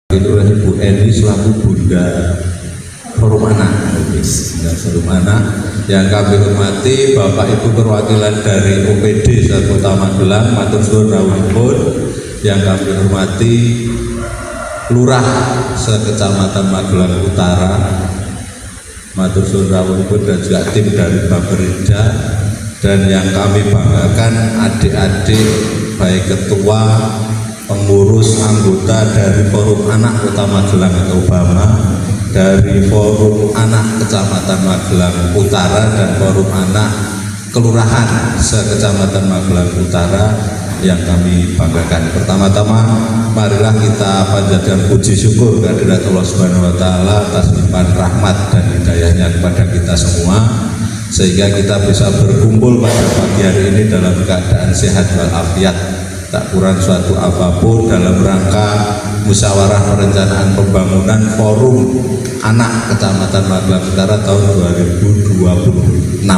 Itu oleh Ibu Eni selaku Bunda Forum Anak, Forum Anak yang kami hormati, Bapak Ibu perwakilan dari OPD Kota Magelang, matur suwun rawuhipun, yang kami hormati Lurah sekecamatan Magelang Utara, matur suwun rawuhipun, dan juga tim dari Baperinda, dan yang kami banggakan adik-adik baik ketua, pengurus, anggota dari Forum Anak Kota Magelang atau Bama, dari Forum Anak Kecamatan Magelang Utara, dan Forum Anak Kelurahan sekecamatan Magelang Utara yang kami banggakan. Pertama-tama marilah kita panjatkan puji syukur kehadirat Allah Subhanahu wa taala atas limpahan rahmat dan hidayahnya kepada kita semua, sehingga kita bisa berkumpul pada pagi hari ini dalam keadaan sehat walafiat, tak kurang suatu apapun dalam rangka musyawarah perencanaan pembangunan Forum Anak Kecamatan Magelang Utara tahun 2026.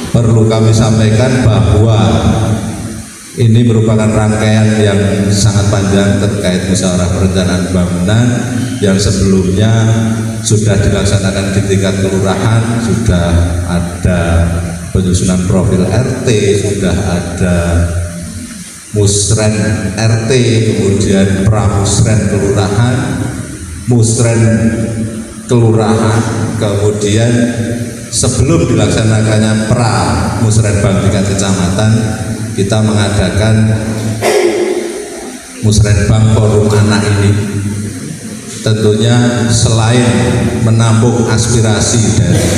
Perlu kami sampaikan bahwa ini merupakan rangkaian yang sangat panjang terkait musyawarah perencanaan pembangunan yang sebelumnya sudah dilaksanakan di tingkat kelurahan, sudah ada penyusunan profil RT, sudah ada musren RT, kemudian pramusren kelurahan, musren kelurahan, kemudian sebelum dilaksanakannya pramusrenbang tingkat kecamatan, kita mengadakan musrenbang Forum Anak ini. Tentunya selain menampung aspirasi dari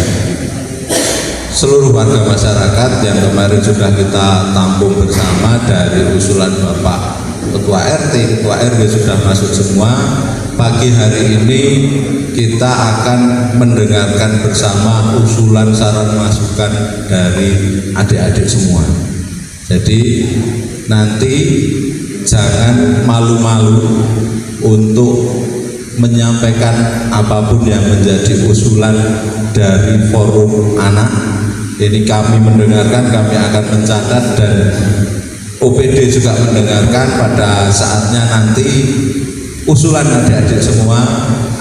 seluruh warga masyarakat yang kemarin sudah kita tampung bersama dari usulan Bapak Ketua RT, Ketua RW sudah masuk semua. Pagi hari ini kita akan mendengarkan bersama usulan saran masukan dari adik-adik semua. Jadi nanti jangan malu-malu untuk menyampaikan apapun yang menjadi usulan dari Forum Anak. Ini kami mendengarkan, kami akan mencatat, dan OPD juga mendengarkan. Pada saatnya nanti usulan adik-adik semua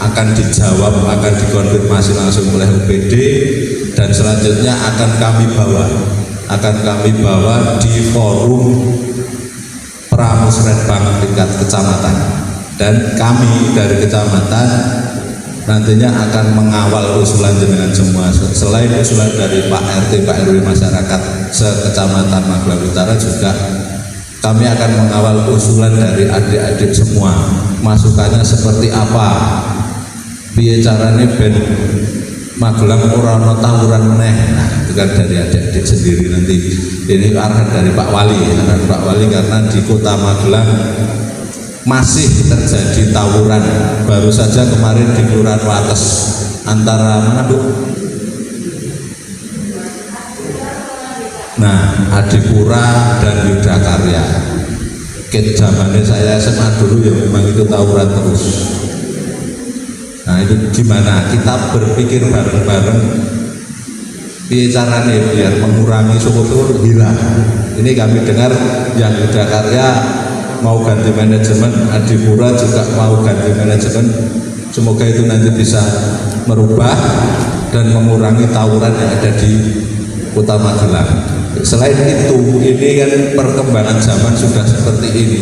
akan dijawab, akan dikonfirmasi langsung oleh OPD, dan selanjutnya akan kami bawa di Forum Pramusrenbang tingkat kecamatan, dan kami dari kecamatan nantinya akan mengawal usulan jenengan semua. Selain usulan dari Pak RT, Pak RW, masyarakat sekecamatan Magelang Utara, juga kami akan mengawal usulan dari adik-adik semua. Masukannya seperti apa? Piye carane ben Magelang ora ana tawuran meneh. Nah, itu kan dari adik-adik sendiri nanti. Ini arahan dari Pak Wali, karena di Kota Magelang masih terjadi tawuran. Baru saja kemarin di Kelurahan Wates antara mana Bu? Nah, Adipura dan Yudakarya. Zamannya saya SMA dulu ya memang itu tawuran terus. Nah, itu gimana kita berpikir bareng-bareng piye carane biar mengurangi syukur-syukur hilang. Ini kami dengar yang Yudakarya mau ganti manajemen, Adipura juga mau ganti manajemen. Semoga itu nanti bisa merubah dan mengurangi tawuran yang ada di Kota Magelang. Selain itu, ini kan perkembangan zaman sudah seperti ini.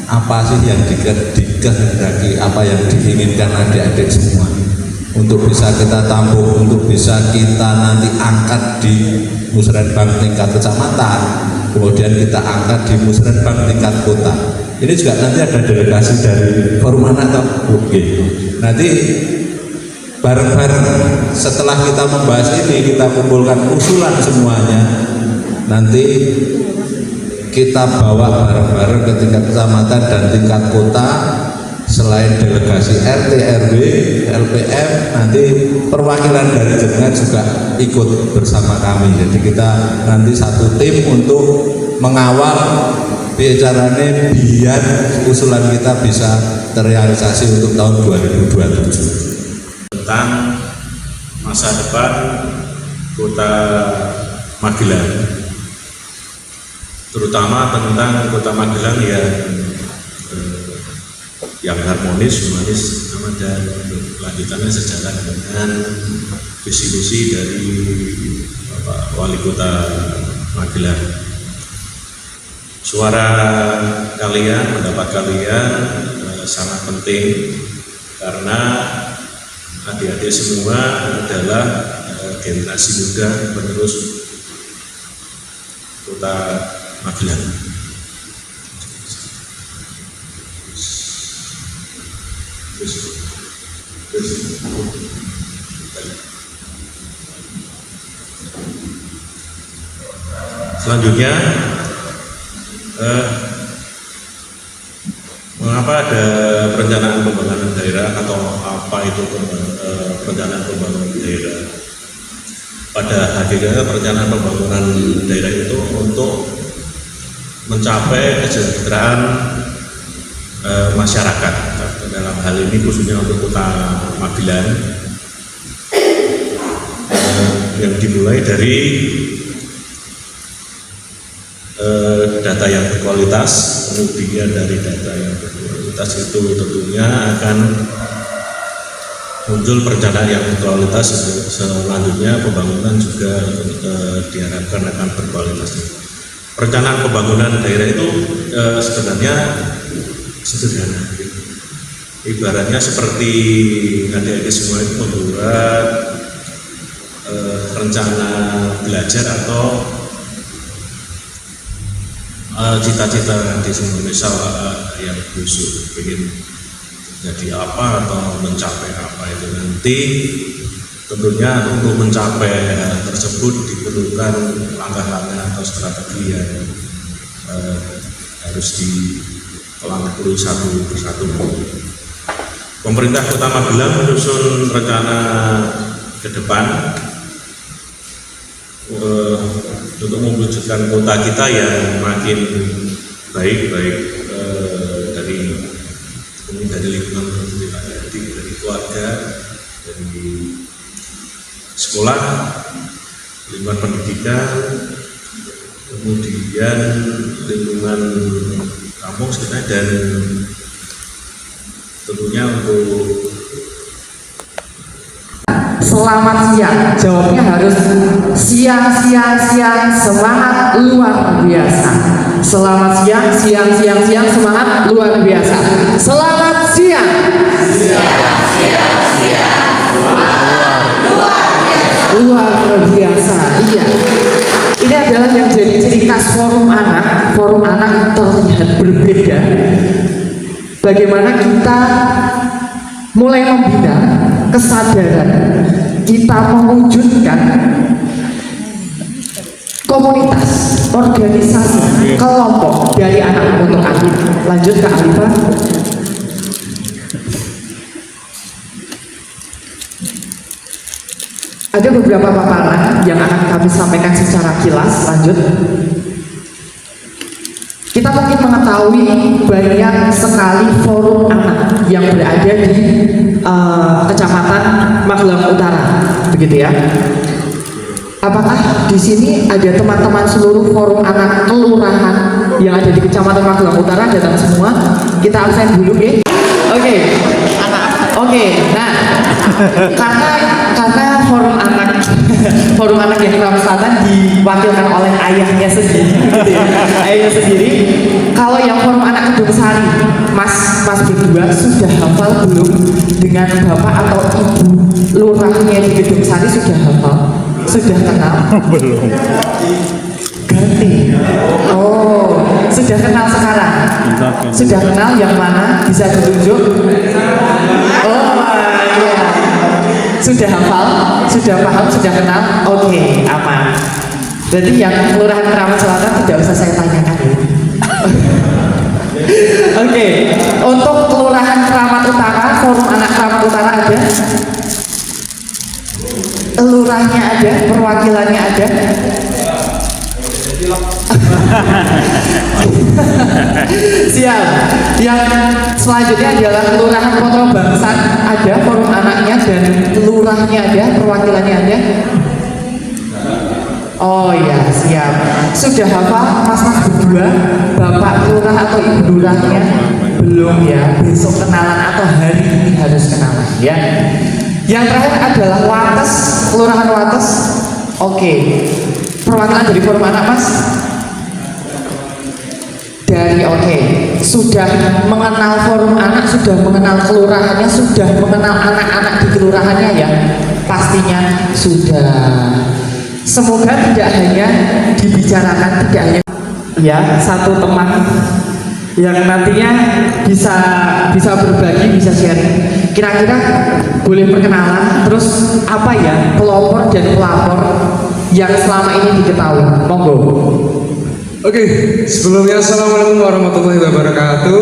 Apa sih yang dikehendaki, apa yang diinginkan adik-adik semua untuk bisa kita tampung, untuk bisa kita nanti angkat di musrenbang tingkat kecamatan, kemudian kita angkat di musrenbang tingkat kota. Ini juga nanti ada delegasi dari Forum Anak atau Oke. Nanti bareng-bareng setelah kita membahas ini, kita kumpulkan usulan semuanya, nanti kita bawa bareng-bareng ke tingkat kecamatan dan tingkat kota. Selain delegasi RT, RW, LPM, nanti perwakilan dari jenengan juga ikut bersama kami. Jadi kita nanti satu tim untuk mengawal bicaranya biar usulan kita bisa terrealisasi untuk tahun 2027. Tentang masa depan Kota Magelang, terutama tentang Kota Magelang yang yang harmonis, humanis, dan lanjutannya sejalan dengan visi misi dari Bapak Wali Kota Magelang. Suara kalian, pendapat kalian sangat penting karena adik-adik semua adalah generasi muda penerus Kota Magelang. Selanjutnya, mengapa ada perencanaan pembangunan daerah atau apa itu perencanaan pembangunan daerah? Pada hakikatnya perencanaan pembangunan daerah itu untuk mencapai kesejahteraan masyarakat, dalam hal ini khususnya untuk Kota Magelang, yang dimulai dari data yang berkualitas. Kemudian dari data yang berkualitas itu tentunya akan muncul perencanaan yang berkualitas. Selanjutnya pembangunan juga diharapkan akan berkualitas. Perencanaan pembangunan daerah itu sebenarnya sederhana. Ibaratnya seperti adik-adik semua itu membuat rencana belajar atau cita-cita di semua, misal yang busuk ingin jadi apa atau mencapai apa, itu nanti tentunya untuk mencapai hal tersebut diperlukan langkah-langkah atau strategi yang harus dilangkui satu persatu. Pemerintah Kota Magelang menyusun rencana ke depan untuk mewujudkan kota kita yang makin baik dari lingkungan dari keluarga, dari sekolah, lingkungan pendidikan, kemudian lingkungan kampung sekitar, dan tentunya untuk selamat siang. Jawabnya harus siang, semangat luar biasa. Selamat siang, semangat luar biasa. Selamat siang. Luar biasa. Iya. Ini adalah yang jadi ciri khas forum anak. Forum anak terlihat berbeda. Bagaimana kita mulai membina kesadaran, kita mewujudkan komunitas, organisasi, kelompok dari anak untuk anak. Lanjut ke Alifah. Ada beberapa paparan yang akan kami sampaikan secara kilas. Lanjut. Kita mungkin mengetahui banyak sekali forum anak yang berada di Kecamatan Magelang Utara, begitu ya. Apakah di sini ada teman-teman seluruh forum anak kelurahan yang ada di Kecamatan Magelang Utara? Datang semua. Kita absen dulu, ya. Oke. Nah, karena forum anak yang Keramat Selatan diwakilkan oleh ayahnya sendiri, gitu ya. Ayahnya sendiri. Kalau yang forum anak Kedung Sari, Mas berdua sudah hafal belum dengan bapak atau ibu lurahnya di Kedung Sari? Sudah hafal? Sudah kenal? Belum. Ganti. Oh, sudah kenal sekarang? Sudah kenal yang mana? Bisa ditunjuk? Oh, iya. Sudah hafal? Sudah paham? Sudah kenal? Oke, aman. Berarti yang Kelurahan Keramat Selatan tidak usah saya tanyakan. Oke, untuk Kelurahan Keramat Utara, forum anak Keramat Utara ada? Lurahnya ada, perwakilannya ada. Siap. Yang selanjutnya adalah Kelurahan Potro Bangsat, ada forum anaknya dan lurahnya ada, perwakilannya ada. Oh ya, siap. Sudah hafal mas berdua, bapak lurah atau ibu lurahnya? Belum. belum ya, besok kenalan atau hari ini harus kenalan ya. Yang terakhir adalah Wates, Kelurahan Wates. Oke, perwakilan dari Forum Anak Mas. Dari sudah mengenal Forum Anak, sudah mengenal kelurahannya, sudah mengenal anak-anak di kelurahannya ya, pastinya sudah. Semoga tidak hanya dibicarakan, tidak hanya ya satu teman yang nantinya bisa berbagi, bisa sharing. Kira-kira boleh perkenalan, terus apa ya pelopor dan pelapor yang selama ini diketahui, monggo. Oke, sebelumnya Assalamualaikum warahmatullahi wabarakatuh.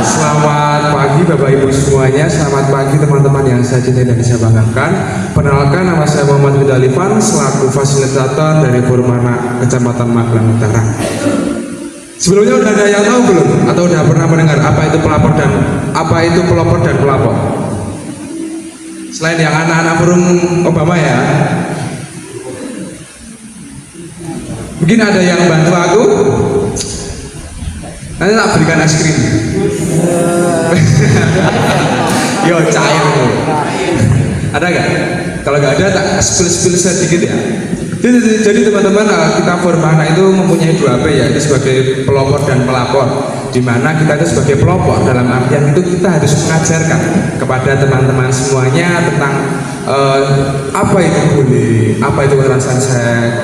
Selamat pagi Bapak Ibu semuanya. Selamat pagi teman-teman yang saya cintai dan saya banggakan. Perkenalkan, nama saya Muhammad Ridha Alifan, selaku fasilitator dari Forum Anak Kecamatan Magelang Utara. Sebelumnya udah ada yang tahu belum? Atau udah pernah mendengar apa itu pelapor dan apa itu pelopor dan pelapor? Selain yang anak-anak Forum Obama ya. Mungkin ada yang bantu aku? Nanti tak berikan es krim. Yo cair. Ada nggak? Kalau nggak ada tak spill sedikit ya. Jadi teman-teman, kita Forum Anak itu mempunyai 2 P, yaitu sebagai pelopor dan pelapor. Di mana kita itu sebagai pelopor dalam artian itu kita harus mengajarkan kepada teman-teman semuanya tentang apa itu bullying, apa itu kekerasan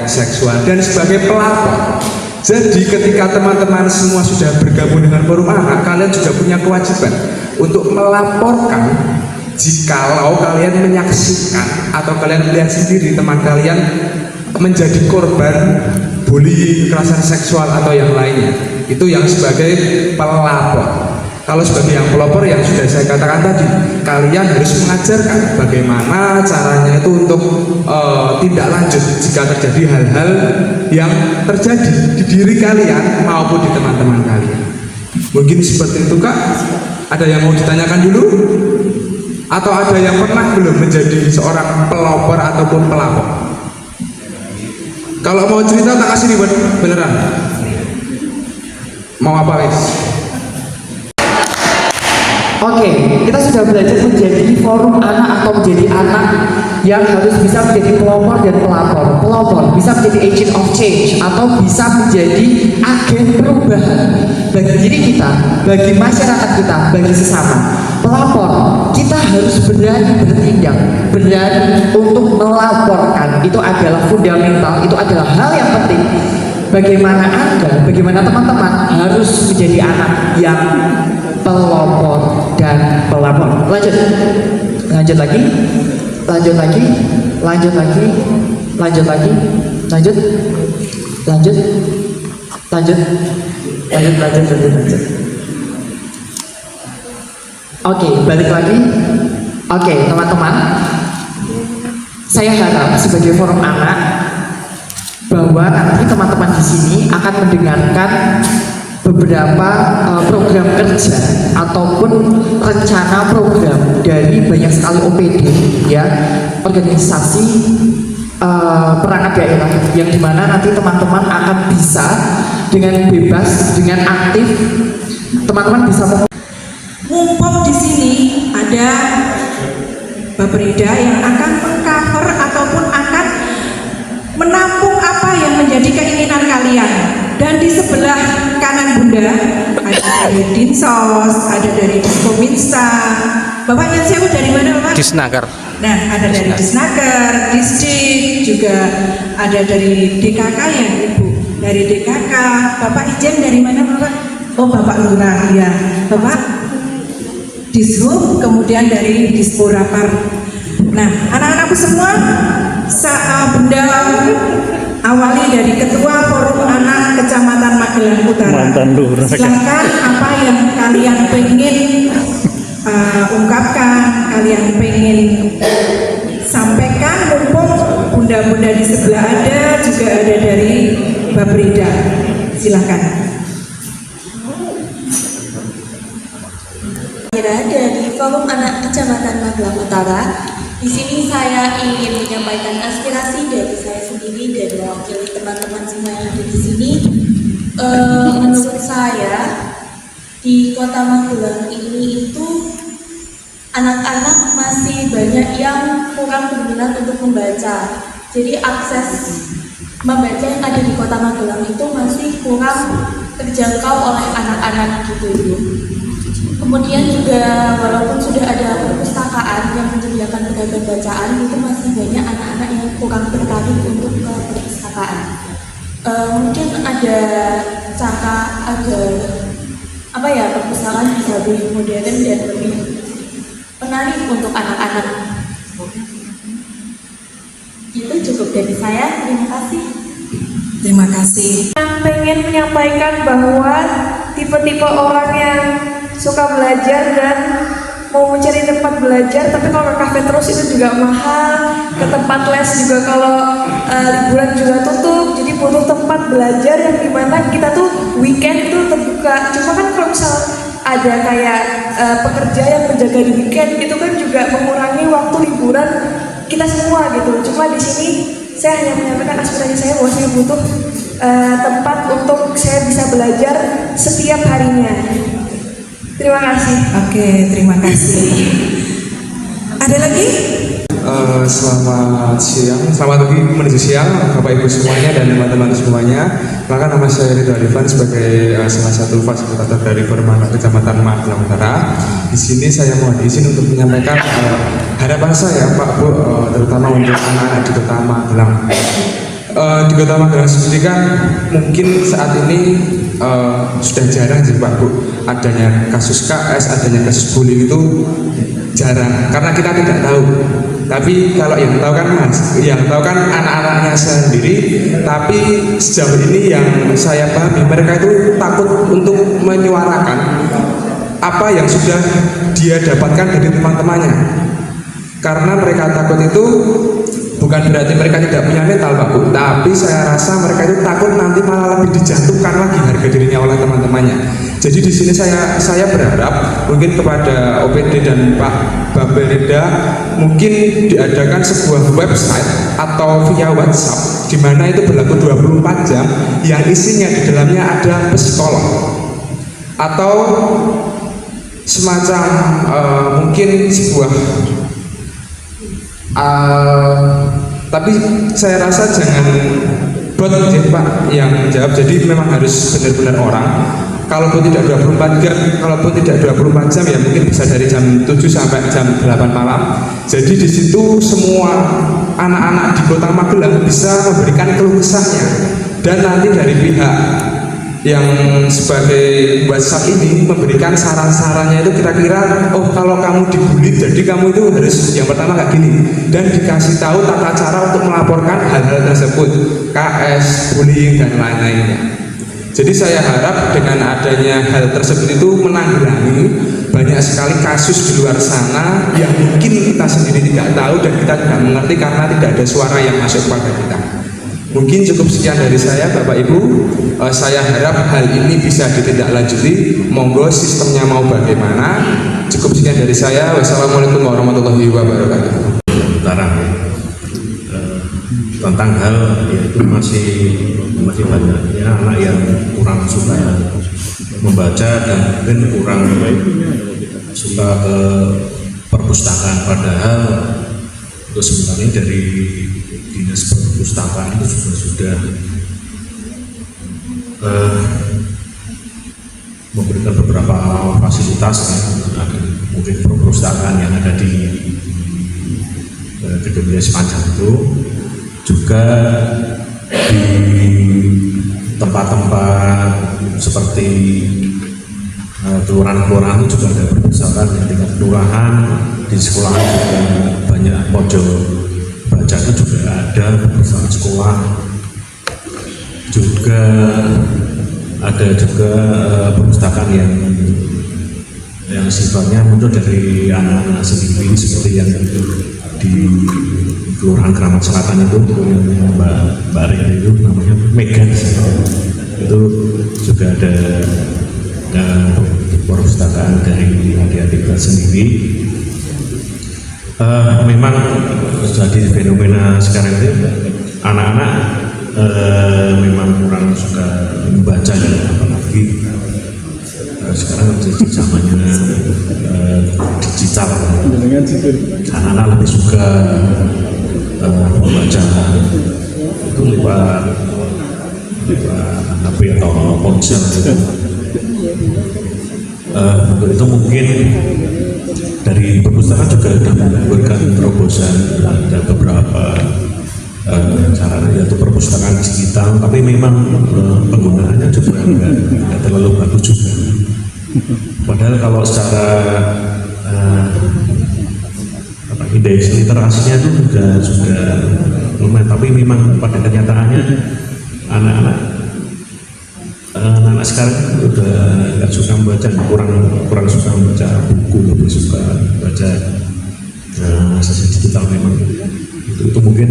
seksual, dan sebagai pelapor. Jadi ketika teman-teman semua sudah bergabung dengan Forum Anak, kalian juga punya kewajiban untuk melaporkan jikalau kalian menyaksikan atau kalian melihat sendiri teman kalian menjadi korban bullying, kekerasan seksual atau yang lainnya. Itu yang sebagai pelapor. Kalau sebagai yang pelopor yang sudah saya katakan tadi, kalian harus mengajarkan bagaimana caranya itu untuk tindak lanjut jika terjadi hal-hal yang terjadi di diri kalian maupun di teman-teman kalian. Mungkin seperti itu Kak. Ada yang mau ditanyakan dulu? Atau ada yang pernah belum menjadi seorang pelopor ataupun pelapor? Kalau mau cerita tak kasih ribet beneran. Mau apa guys? Oke, kita sudah belajar menjadi Forum Anak atau menjadi anak yang harus bisa menjadi pelopor dan pelapor. Pelopor bisa menjadi agent of change atau bisa menjadi agen perubahan bagi diri kita, bagi masyarakat kita, bagi sesama. Pelapor, kita harus berani bertindak, berani untuk melaporkan. Itu adalah fundamental, itu adalah hal yang penting. Bagaimana Anda, bagaimana teman-teman harus menjadi anak yang pelopor dan pelapor. Lanjut lagi, lanjut lagi, lanjut lagi, lanjut lagi, lanjut, lanjut, lanjut, lanjut. Oke, balik lagi. Oke, teman-teman, saya harap sebagai Forum Anak bahwa nanti teman-teman di sini akan mendengarkan beberapa program kerja ataupun rencana program dari banyak sekali OPD ya, organisasi perangkat daerah, yang dimana nanti teman-teman akan bisa dengan bebas, dengan aktif, teman-teman bisa ngumpul di sini. Ada Baprida yang akan mengcover ataupun akan menampung apa yang menjadi keinginan kalian. Dan di sebelah kanan Bunda ada dari Dinsos, ada dari Diskominsta. Bapak yang sewu dari mana Bapak? Disnaker. Nah, ada dari Disnaker, Disdik, juga ada dari DKK ya Ibu. Dari DKK, Bapak Ijen dari mana Bapak? Oh Bapak Lurah ya. Bapak Dishub, kemudian dari Disporapar. Nah, anak-anakku semua, Bunda awali dari Ketua Forum Anak Kecamatan Magelang Utara. Silakan apa yang kalian pengen ungkapkan, kalian pengen sampaikan, mumpung bunda-bunda di sebelah ada, juga ada dari Baprida. Silakan. Dari Forum Anak Kecamatan Magelang Utara. Di sini saya ingin menyampaikan aspirasi dari saya sendiri dan mewakili teman-teman semua yang ada di sini. Menurut saya di Kota Magelang ini itu anak-anak masih banyak yang kurang berminat untuk membaca. Jadi akses membaca yang ada di Kota Magelang itu masih kurang terjangkau oleh anak-anak gitu Ibu. Kemudian juga walaupun sudah ada perpustakaan yang menyediakan pedagang bacaan, itu masih banyak anak-anak yang kurang tertarik untuk ke perpustakaan. Mungkin ada cara agar perpustakaan bisa lebih modern dan lebih menarik untuk anak-anak. Itu cukup dari saya. Terima kasih. Terima kasih. Pengen menyampaikan bahwa tipe-tipe orang yang suka belajar dan mau mencari tempat belajar, tapi kalau ke kafe terus itu juga mahal, ke tempat les juga kalau liburan juga tutup, jadi butuh tempat belajar yang dimana kita tuh weekend itu terbuka. Cuma kan kalau misal ada kayak pekerja yang menjaga di weekend, itu kan juga mengurangi waktu liburan kita semua gitu. Cuma di sini saya hanya menyampaikan aspirasi saya bahwa saya butuh tempat untuk saya bisa belajar setiap harinya. Terima kasih. Oke, terima kasih. Ada lagi? Selamat siang, selamat pagi menuju siang Bapak Ibu semuanya dan teman-teman semuanya. Maka nama saya Ridho Arifan sebagai salah satu fasilitator dari Permana Kecamatan Magelang Utara. Di sini saya mohon izin untuk menyampaikan harapan saya Pak Bu, terutama untuk anak-anak di Kota Magelang. Di Kota Magelang sendiri kan mungkin saat ini sudah jarang sih Pak Bu adanya kasus KS, adanya kasus bullying itu jarang karena kita tidak tahu. Tapi kalau yang tahu kan anak-anaknya sendiri. Tapi sejauh ini yang saya pahami mereka itu takut untuk menyuarakan apa yang sudah dia dapatkan dari teman-temannya. Karena mereka takut itu bukan berarti mereka tidak punya mental Pak Bu, tapi saya rasa mereka itu takut nanti malah lebih dijatuhkan lagi harga dirinya oleh teman-temannya. Jadi di sini saya berharap mungkin kepada OPD dan Pak Bapelda mungkin diadakan sebuah website atau via WhatsApp di mana itu berlaku 24 jam yang isinya di dalamnya ada psikolog atau semacam mungkin sebuah tapi saya rasa jangan bot ya Pak yang jawab, jadi memang harus benar-benar orang. Kalaupun tidak 24 jam, kalaupun tidak 24 jam ya mungkin bisa dari jam 7 sampai jam 8 malam. Jadi di situ semua anak-anak di Kota Magelang bisa memberikan keluh kesahnya, dan nanti dari pihak yang sebagai WhatsApp ini memberikan saran-sarannya itu kira-kira kalau kamu dibully jadi kamu itu harus yang pertama kayak gini, dan dikasih tahu tata cara untuk melaporkan hal-hal tersebut, KS, bullying dan lain-lainnya. Jadi saya harap dengan adanya hal tersebut itu menanggulangi banyak sekali kasus di luar sana yang mungkin kita sendiri tidak tahu dan kita tidak mengerti karena tidak ada suara yang masuk kepada kita. Mungkin cukup sekian dari saya Bapak Ibu. Saya harap hal ini bisa ditindaklanjuti. Monggo sistemnya mau bagaimana. Cukup sekian dari saya. Wassalamualaikum warahmatullahi wabarakatuh. Utara tentang hal yaitu masih banyaknya anak yang kurang suka membaca dan mungkin kurang suka ke perpustakaan, padahal untuk sebenarnya dari dinas perpustakaan itu sudah memberikan beberapa fasilitas mungkin perpustakaan yang ada di gedung sepanjang itu, juga di tempat-tempat seperti kelurahan-kelurahan itu juga ada perpustakaan yang tingkat kelurahan, di sekolah juga banyak pojok baca itu juga ada perpustakaan sekolah, juga ada juga perpustakaan yang sifatnya muncul dari anak-anak sendiri seperti yang di Kelurahan Keramat Selatan itu yang Mbak Ria itu namanya Megan, itu juga ada perpustakaan dari adik-adik kita sendiri. Memang jadi fenomena sekarang itu anak-anak memang kurang suka membaca, dan apalagi sekarang jadi zamannya digital. Anak-anak lebih suka membaca itu lewat HP atau ponsel gitu. Untuk itu mungkin dari perpustakaan juga sudah memberikan terobosan, ada beberapa cara yaitu perpustakaan digital, tapi memang penggunaannya juga tidak terlalu bagus juga. Padahal kalau secara indeks literasinya itu juga lumayan, tapi memang pada kenyataannya anak-anak sekarang udah nggak suka membaca, kurang suka membaca buku, lebih suka baca sesi digital. Memang itu mungkin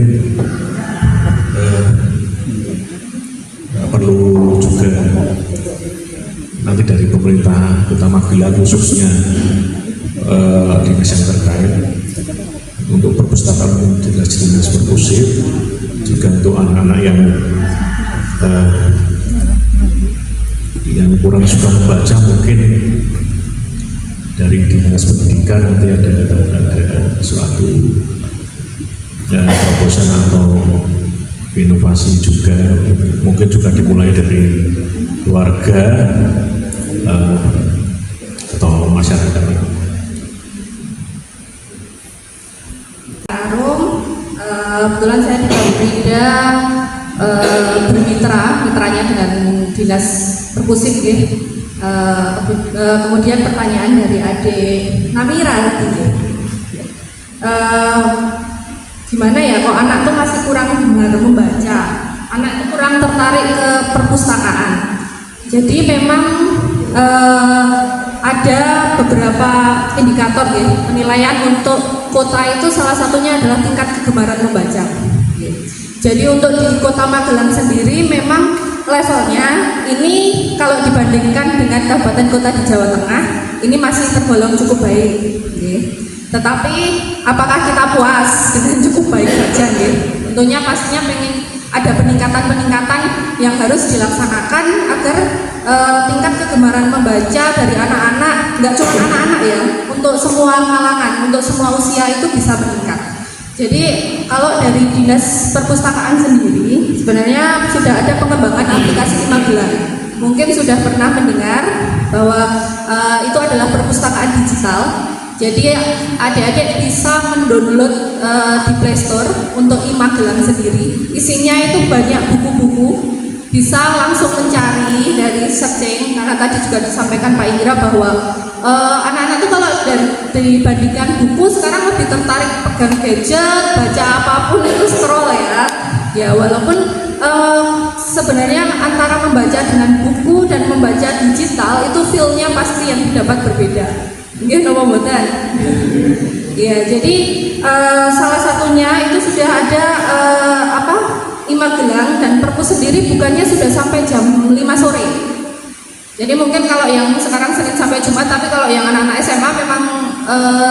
perlu juga nanti dari pemerintah Kota Magelang khususnya dinas yang terkait untuk perpustakaan dinas perpusat, juga untuk anak-anak yang kurang suka membaca, mungkin dari dinas pendidikan nanti ada suatu terobosan atau inovasi juga, mungkin juga dimulai dari keluarga atau masyarakat. Kebetulan saya di Kabupaten mitranya dengan dinas perpusat gitu. Kemudian pertanyaan dari adik Namira gitu. Gimana ya kok anak tuh masih kurang benar membaca, anak itu kurang tertarik ke perpustakaan. Jadi memang ada beberapa indikator ya, penilaian untuk kota itu salah satunya adalah tingkat kegemaran membaca. Jadi untuk di Kota Magelang sendiri memang levelnya ini kalau dibandingkan dengan kabupaten kota di Jawa Tengah ini masih tergolong cukup baik. Tetapi apakah kita puas dengan cukup baik saja? Tentunya pastinya pengen ada peningkatan-peningkatan yang harus dilaksanakan agar tingkat kegemaran membaca dari anak-anak, nggak cuma anak-anak ya, untuk semua kalangan, untuk semua usia itu bisa meningkat. Jadi kalau dari dinas perpustakaan sendiri sebenarnya sudah ada pengembangan aplikasi di Magelang. Mungkin sudah pernah mendengar bahwa itu adalah perpustakaan digital. Jadi adik-adik bisa mendownload di Play Store untuk Magelang sendiri. Isinya itu banyak buku-buku, bisa langsung mencari dari searching. Karena tadi juga disampaikan Pak Indra bahwa anak-anak itu kalau dibandingkan buku sekarang lebih tertarik pegang gadget, baca apapun itu scroll ya. Ya walaupun sebenarnya antara membaca dengan buku dan membaca digital itu feel-nya pasti yang didapat berbeda. Nggih napa mboten? Ya, jadi salah satunya itu sudah ada Magelang dan Perpus sendiri bukannya sudah sampai jam 5 sore. Jadi mungkin kalau yang sekarang Senin sampai Jumat, tapi kalau yang anak-anak SMA memang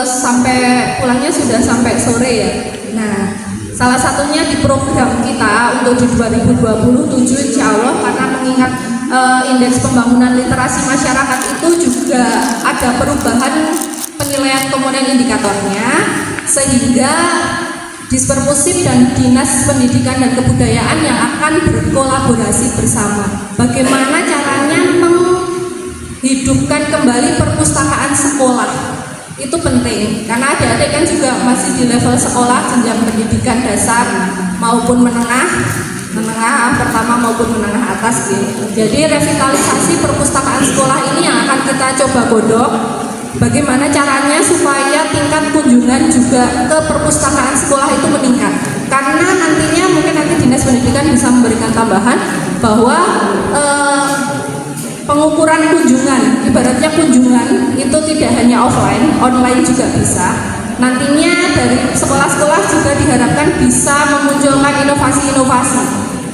sampai pulangnya sudah sampai sore ya. Nah, salah satunya di program kita untuk di 2027 insya Allah, karena mengingat indeks pembangunan literasi masyarakat itu juga ada perubahan penilaian komponen indikatornya, sehingga Dispermusif dan Dinas Pendidikan dan Kebudayaan yang akan berkolaborasi bersama. Bagaimana caranya menghidupkan kembali perpustakaan sekolah? Itu penting, karena adik-adik kan juga masih di level sekolah jenjang pendidikan dasar maupun menengah pertama maupun menengah atas gitu. Jadi revitalisasi perpustakaan sekolah ini yang akan kita coba godok. Bagaimana caranya supaya tingkat kunjungan juga ke perpustakaan sekolah itu meningkat? Karena nantinya mungkin nanti Dinas Pendidikan bisa memberikan tambahan bahwa pengukuran kunjungan, ibaratnya kunjungan itu tidak hanya offline, online juga bisa. Nantinya dari sekolah-sekolah juga diharapkan bisa memunculkan inovasi-inovasi.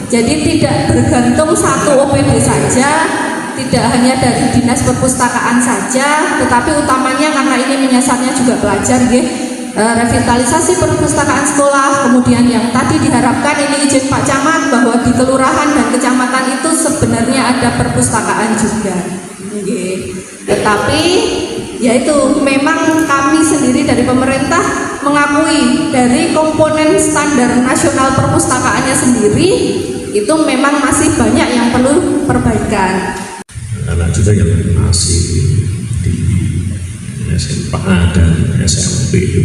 Jadi tidak bergantung satu OPD saja, tidak hanya dari Dinas Perpustakaan saja, tetapi utamanya karena ini menyasarnya juga pelajar, revitalisasi perpustakaan sekolah. Kemudian yang tadi diharapkan ini izin Pak Camat bahwa di kelurahan dan kecamatan itu sebenarnya ada perpustakaan juga. Tetapi yaitu memang kami sendiri dari pemerintah mengakui dari komponen standar nasional perpustakaannya sendiri itu memang masih banyak yang perlu perbaikan. Anak juga yang masih di SMA dan SMP itu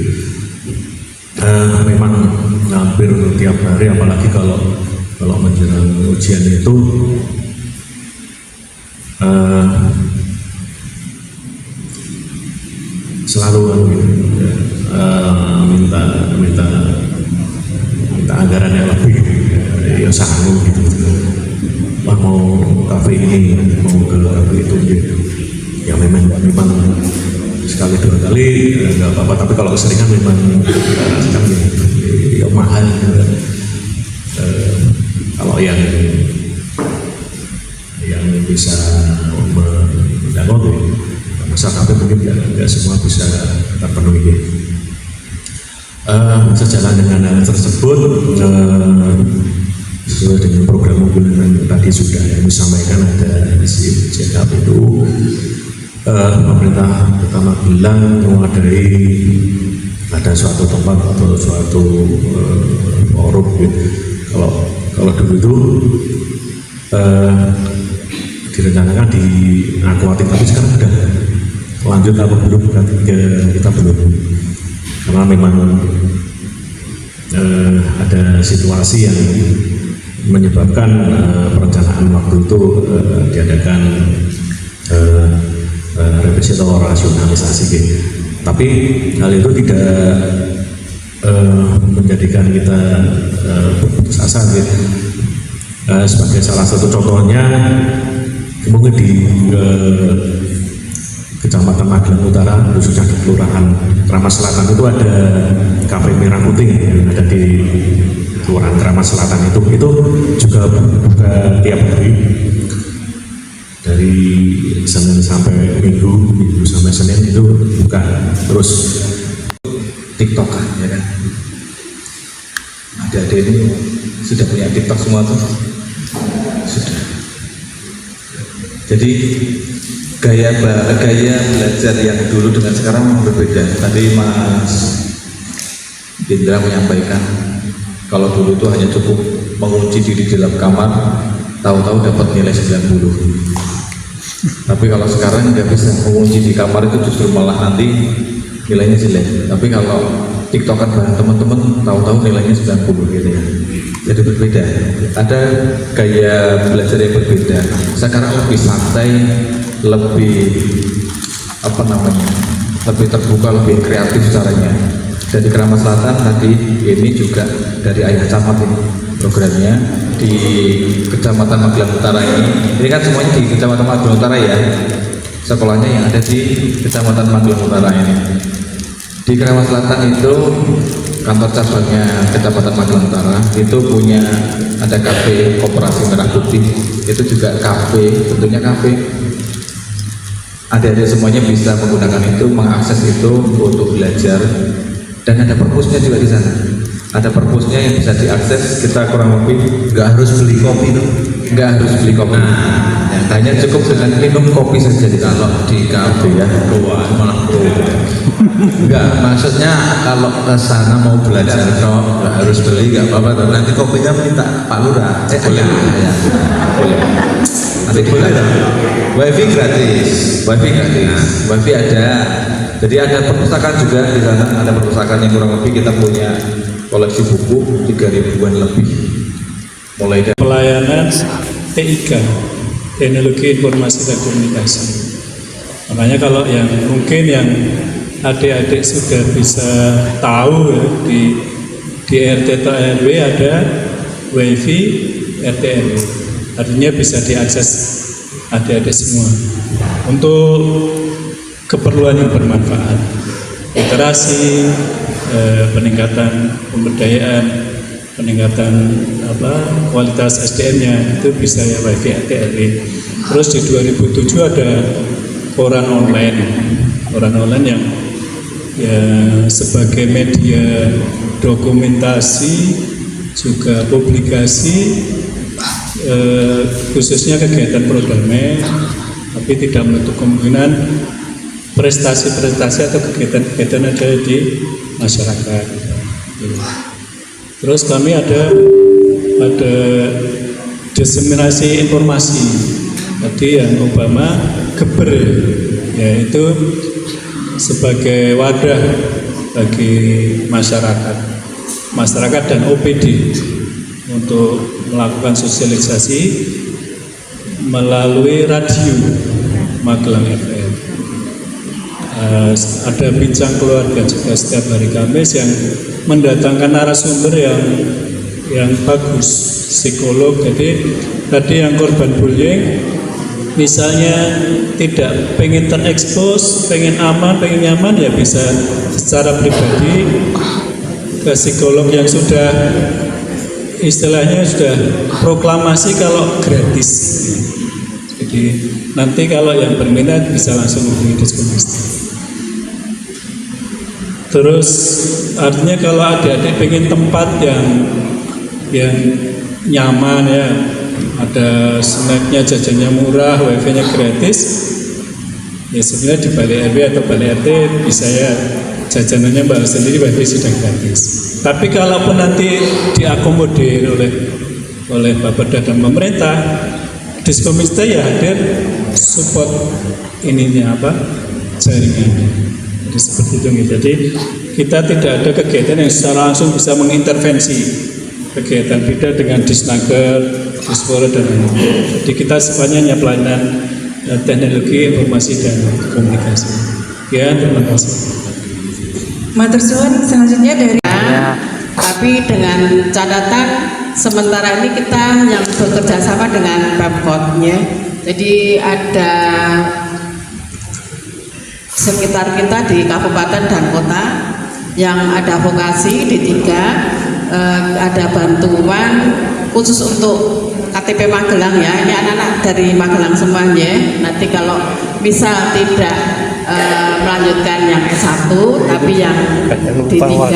memang hampir tiap hari, apalagi kalau menjelang ujian itu selalu minta anggaran yang lebih, ya sanggup gitu. Wah, mau kafe ini, mau ke kafe itu gitu. Ya memang sekali dua kali nggak apa-apa, tapi kalau keseringan memang kan ya mahal. Kalau yang bisa menjangkau masa kafe mungkin nggak semua bisa terpenuhi. Sejalan dengan hal tersebut, sesuai dengan program unggulan yang tadi sudah disampaikan, ada isi CKP itu pemerintah Kota Magelang mewadai ada suatu tempat atau suatu forum gitu. Kalau dulu itu direncanakan di Aquatic, tapi sekarang udah lanjut apa belum, kita belum, karena memang ada situasi yang menyebabkan perencanaan waktu itu diadakan revisi atau rasionalisasi gitu. Tapi hal itu tidak menjadikan kita berputus asa gitu. Sebagai salah satu contohnya, mungkin di Kecamatan Magelang Utara, khususnya di Kelurahan Kramat Selatan itu ada Kafe Merah Putih yang ada di Kelurahan Kramat Selatan itu juga buka tiap hari dari Senin sampai Minggu sampai Senin itu buka terus. TikTok kan, ya kan? Adik-adik ini sudah punya TikTok semua tuh? Sudah. Jadi gaya belajar yang dulu dengan sekarang memang berbeda. Tadi Mas Indra menyampaikan kalau dulu itu hanya cukup mengunci diri di dalam kamar, tahu-tahu dapat nilai 90. Tapi kalau sekarang nggak bisa, mengunci di kamar itu justru malah nanti nilainya jelek. Tapi kalau TikTokan bareng teman-teman, tahu-tahu nilainya 90 gitu ya. Jadi berbeda. Ada gaya belajar yang berbeda. Sekarang lebih santai, lebih lebih terbuka, lebih kreatif caranya. Dari Kramat Selatan tadi ini juga dari Ayah Camat ini programnya di Kecamatan Magelang Utara ini kan semuanya di Kecamatan Magelang Utara ya, sekolahnya yang ada di Kecamatan Magelang Utara ini. Di Kramat Selatan itu kantor cabangnya Kecamatan Magelang Utara itu punya ada kafe Koperasi Merah Putih, itu juga kafe, bentuknya kafe. Adik-adik semuanya bisa menggunakan itu, mengakses itu untuk belajar, dan ada perpusnya juga di sana. Ada perpusnya yang bisa diakses, kita kurang lebih nggak harus beli kopi tuh, nggak harus beli kopi. Hanya cukup dengan minum kopi saja di kalau di kafe ya. Malah enggak, maksudnya kalau ke sana mau belajar nggak harus beli, nggak apa-apa. Nanti kopinya minta Pak Lurah. Boleh. Nanti boleh. Wifi gratis. Wifi ada. Jadi ada perpustakaan juga di sana. Ada perpustakaan yang kurang lebih kita punya koleksi buku 3.000-an lebih. Mulai dari pelayanan TIK, Teknologi Informasi dan Komunikasi. Makanya kalau yang mungkin yang adik-adik sudah bisa tahu ya, di RT atau RW ada WiFi RT RW, artinya bisa diakses adik-adik semua untuk keperluan yang bermanfaat, literasi, peningkatan pemberdayaan, peningkatan kualitas SDM-nya itu bisa ya WiFi RT RW. Terus di 2007 ada koran online yang ya sebagai media dokumentasi juga publikasi khususnya kegiatan Prodame tapi tidak menutup kemungkinan prestasi-prestasi atau kegiatan-kegiatan ada di masyarakat. Terus kami ada diseminasi informasi tadi yang Obama Geber, yaitu sebagai wadah bagi masyarakat dan OPD untuk melakukan sosialisasi melalui radio Magelang FM. Ada bincang keluarga juga setiap hari Kamis yang mendatangkan narasumber yang bagus, psikolog. Jadi tadi yang korban bullying misalnya tidak pengen terekspos, pengen aman, pengen nyaman, ya bisa secara pribadi ke psikolog yang sudah istilahnya sudah proklamasi kalau gratis. Jadi nanti kalau yang berminat bisa langsung hubungi Diskomista. Terus artinya kalau adik-adik pengen tempat yang nyaman ya, ada snacknya, jajannya murah, wifi-nya gratis, ya sebenarnya di Balai RW atau Balai RT bisa ya jajanannya bayar sendiri, wifi sudah gratis. Tapi kalaupun nanti diakomodir oleh Bapeda dan pemerintah, Diskomista ya hadir support ininya jaringannya. Jadi seperti itu. Jadi kita tidak ada kegiatan yang secara langsung bisa mengintervensi kegiatan beda dengan Disnaker, Dispora dan lain-lain. Jadi kita sifatnya hanya pelayanan teknologi informasi dan komunikasi. Ya, terima kasih. Matur suwun, selanjutnya dari tapi dengan catatan sementara ini kita yang bekerja sama dengan Pemkotnya. Jadi ada sekitar kita di kabupaten dan kota yang ada vokasi D3, ada bantuan khusus untuk KTP Magelang ya. Ini anak-anak dari Magelang semuanya. Nanti kalau bisa tidak melanjutkan yang S1 tapi yang D3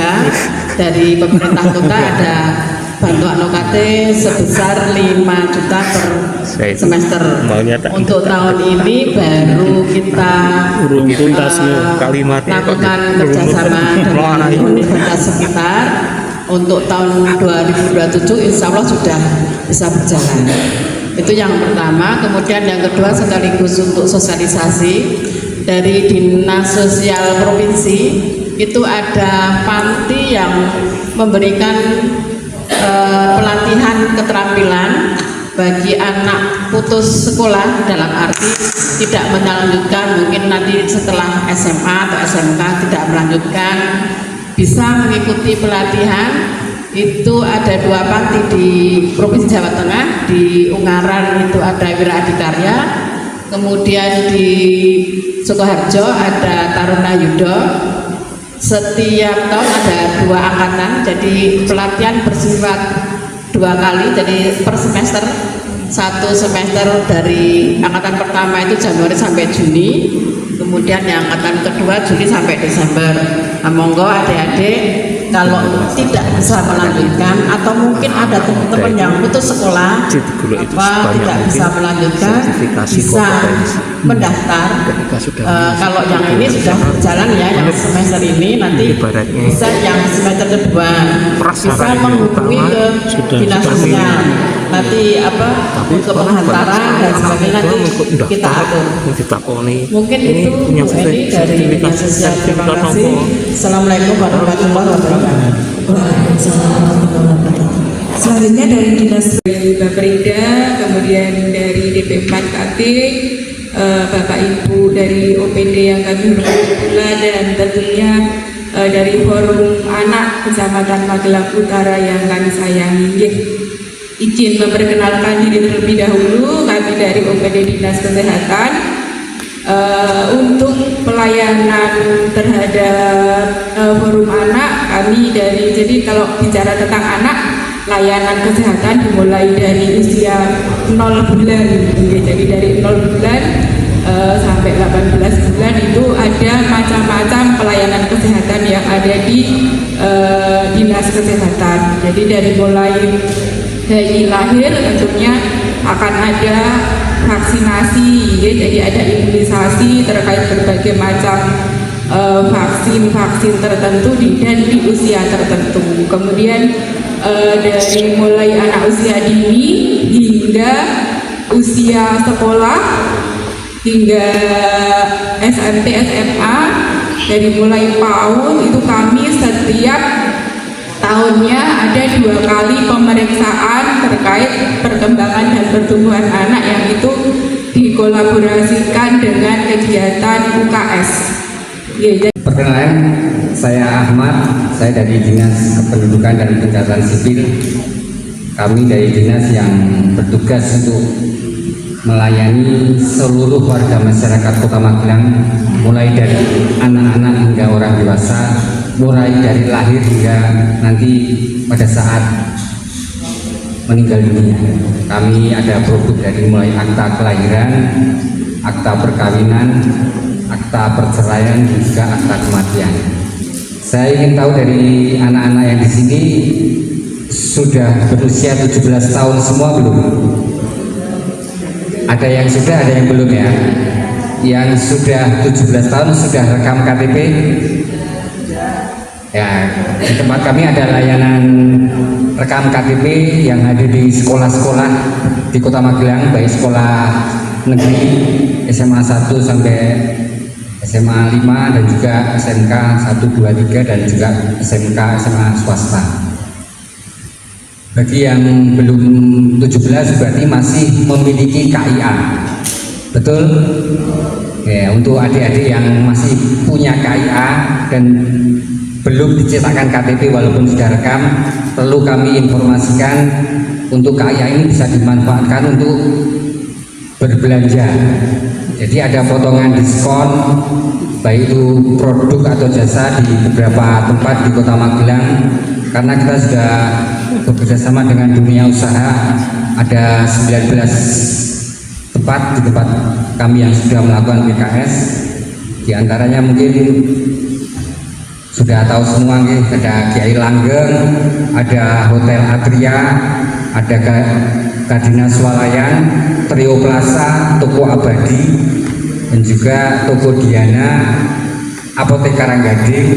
dari pemerintah kota ada bantuan UKT sebesar 5 juta per semester. Untuk tahun ini baru kita lakukan kerjasama dengan universitas sekitar. Untuk tahun 2027 insya Allah sudah bisa berjalan. Itu yang pertama. Kemudian yang kedua sekaligus untuk sosialisasi dari Dinas Sosial Provinsi, itu ada panti yang memberikan pelatihan keterampilan bagi anak putus sekolah, dalam arti tidak melanjutkan, mungkin nanti setelah SMA atau SMK tidak melanjutkan, bisa mengikuti pelatihan. Itu ada 2 panti di Provinsi Jawa Tengah. Di Ungaran itu ada Wira Adikarya, kemudian di Sukoharjo ada Taruna Yudo. Setiap tahun ada 2 angkatan, jadi pelatihan bersifat 2 kali, jadi per semester. 1 semester dari angkatan pertama itu Januari sampai Juni, kemudian yang angkatan kedua Juli sampai Desember. Nah, monggo adik-adik kalau tidak bisa melanjutkan atau mungkin ada teman-teman yang putus sekolah tidak bisa melanjutkan, bisa mendaftar. Kalau yang ini sudah berjalan ya, yang semester ini, nanti bisa yang semester kedua bisa menghubungi ke dinas sosial, nanti untuk penghantaran dan sebagainya nanti kita atur. Mungkin itu ini dari dinas sosial. Terima kasih. Assalamualaikum warahmatullahi wabarakatuh. Selanjutnya dari Dinas Baperinda, kemudian dari DP4 KT, Bapak Ibu dari OPD yang kami hormati pula, dan tentunya dari Forum Anak Kecamatan Magelang Utara yang kami sayangi. Izin memperkenalkan diri terlebih dahulu, kami dari OPD Dinas Kesehatan. Untuk pelayanan terhadap forum anak, kami jadi kalau bicara tentang anak, layanan kesehatan dimulai dari usia 0 bulan, jadi dari 0 bulan sampai 18 bulan itu ada macam-macam pelayanan kesehatan yang ada di dinas kesehatan. Jadi dari mulai bayi lahir tentunya akan ada vaksinasi, ya. Jadi ada imunisasi terkait berbagai macam vaksin tertentu dan di usia tertentu. Kemudian dari mulai anak usia dini hingga usia sekolah hingga SMP SMA, dari mulai PAUD itu kami setiap tahunnya ada 2 kali pemeriksaan terkait perkembangan dan pertumbuhan anak yang itu dikolaborasikan dengan kegiatan UKS. Ya, perkenalkan, saya Ahmad, saya dari Dinas Kependudukan dan Pencatatan Sipil. Kami dari dinas yang bertugas untuk melayani seluruh warga masyarakat Kota Magelang, mulai dari anak-anak hingga orang dewasa, mulai dari lahir hingga nanti pada saat meninggal dunia. Kami ada produk dari mulai akta kelahiran, akta perkawinan, akta perceraian, dan juga akta kematian. Saya ingin tahu dari anak-anak yang di sini sudah berusia 17 tahun semua belum? Ada yang sudah, ada yang belum ya. Yang sudah 17 tahun sudah rekam KTP? Ya, di tempat kami ada layanan rekam KTP yang ada di sekolah-sekolah di Kota Magelang, baik sekolah negeri SMA 1 sampai SMA 5 dan juga SMK 1, 2, 3 dan juga SMK SMA swasta. Bagi yang belum 17 berarti masih memiliki KIA, betul? Ya, untuk adik-adik yang masih punya KIA dan belum dicetakkan KTP walaupun sudah rekam, perlu kami informasikan untuk KIA ini bisa dimanfaatkan untuk berbelanja. Jadi ada potongan diskon baik itu produk atau jasa di beberapa tempat di Kota Magelang, karena kita sudah bekerjasama dengan dunia usaha. Ada 19 tempat di tempat kami yang sudah melakukan PKS. Di antaranya mungkin sudah tahu semua nih, ada Kiai Langgeng, ada Hotel Atria, ada Kadina Swalayan, Trio Plaza, Toko Abadi, dan juga Toko Diana, Apotek Karanggading,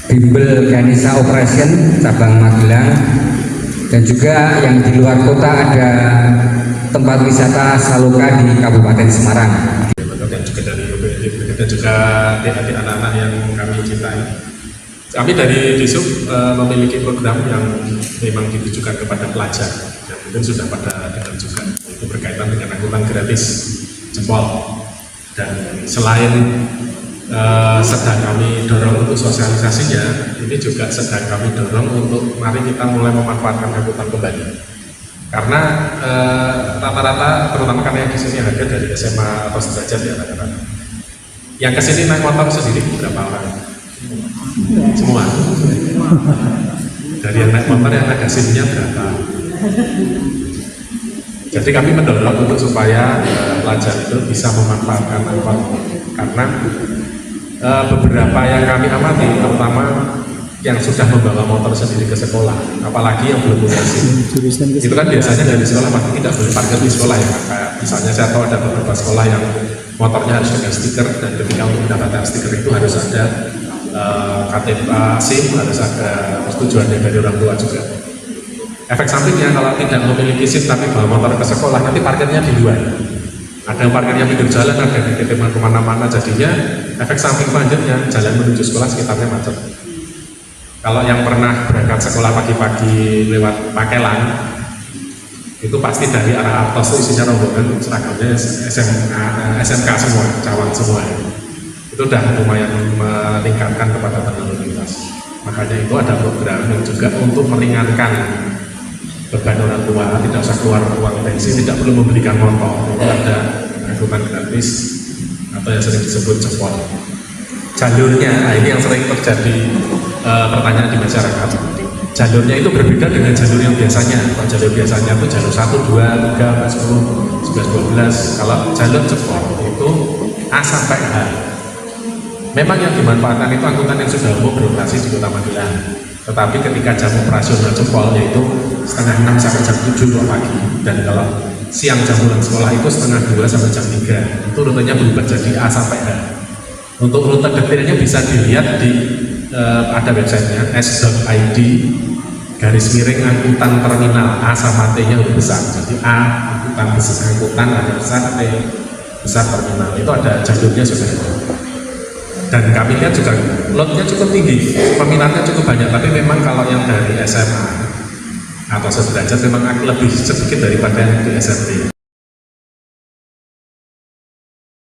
Bimbel Ganesa Operation cabang Magelang, dan juga yang di luar kota ada tempat wisata Saloka di Kabupaten Semarang. Dan juga dari UPD dan juga adik-adik anak-anak yang kami cintai. Kami dari Disub memiliki program yang memang ditujukan kepada pelajar dan mungkin sudah pada dengar juga, itu berkaitan dengan angkutan gratis jempol. Dan selain sedang kami dorong untuk sosialisasinya, ini juga sedang kami dorong untuk mari kita mulai memanfaatkan angkutan kembali. Karena rata-rata terutama karena yang di sini ada dari SMA atau sederajat ya rata-rata. Yang kesini naik motor sendiri berapa orang? Semua. Dari yang naik motor yang ada SIM-nya berapa? Jadi kami mendorong untuk supaya pelajar itu bisa memanfaatkan angkot, karena beberapa yang kami amati, terutama yang sudah membawa motor sendiri ke sekolah, apalagi yang belum punya SIM, itu kan biasanya dari sekolah pasti tidak boleh parkir di sekolah ya. Kayak misalnya saya tahu ada beberapa sekolah yang motornya harus dengan stiker, dan ketika untuk mendapatkan stiker itu harus ada KTP SIM, harus ada persetujuan dari orang tua juga. Efek sampingnya kalau tidak memiliki SIM tapi bawa motor ke sekolah, nanti parkirnya di luar. Ada yang parkirnya pinggir jalan, ada di titipan kemana-mana, jadinya efek samping selanjutnya jalan menuju sekolah sekitarnya macet. Kalau yang pernah berangkat sekolah pagi-pagi lewat Pakelang, itu pasti dari arah Artos itu isinya rombongan seragamnya SMK semua, Cawang semua. Itu udah lumayan meningkatkan kepadatan lalu lintas. Makanya itu ada program yang juga untuk meringankan beban orang tua, tidak usah keluar uang bensin, tidak perlu membelikan motor. Itu ada angkutan gratis atau yang sering disebut jempol. Jalurnya, nah ini yang sering terjadi pertanyaan di masyarakat. Jalurnya itu berbeda dengan jalur yang biasanya. Kalau jalur biasanya itu jalur 1, 2, 3, 10, 11, 12. Kalau jalur jempol itu A sampai H. Memang yang dimanfaatkan itu angkutan yang sudah umum beroperasi di Kota Magelang. Tetapi ketika jam operasional jempol yaitu setengah 6 sampai jam 7 pagi. Dan kalau siang jam pulang sekolah itu setengah 2 sampai jam 3. Itu rutenya berubah jadi A sampai H. Untuk rute detailnya bisa dilihat di ada websitenya s.id /angkutan terminal A sama T nya huruf besar. Jadi A angkutan besar, angkutan ada besar, T besar terminal. Itu ada jalurnya sudah ada. Dan kami lihat juga loadnya cukup tinggi, peminatnya cukup banyak. Tapi memang kalau yang dari SMA atau sederajat memang lebih sedikit daripada yang di SMP.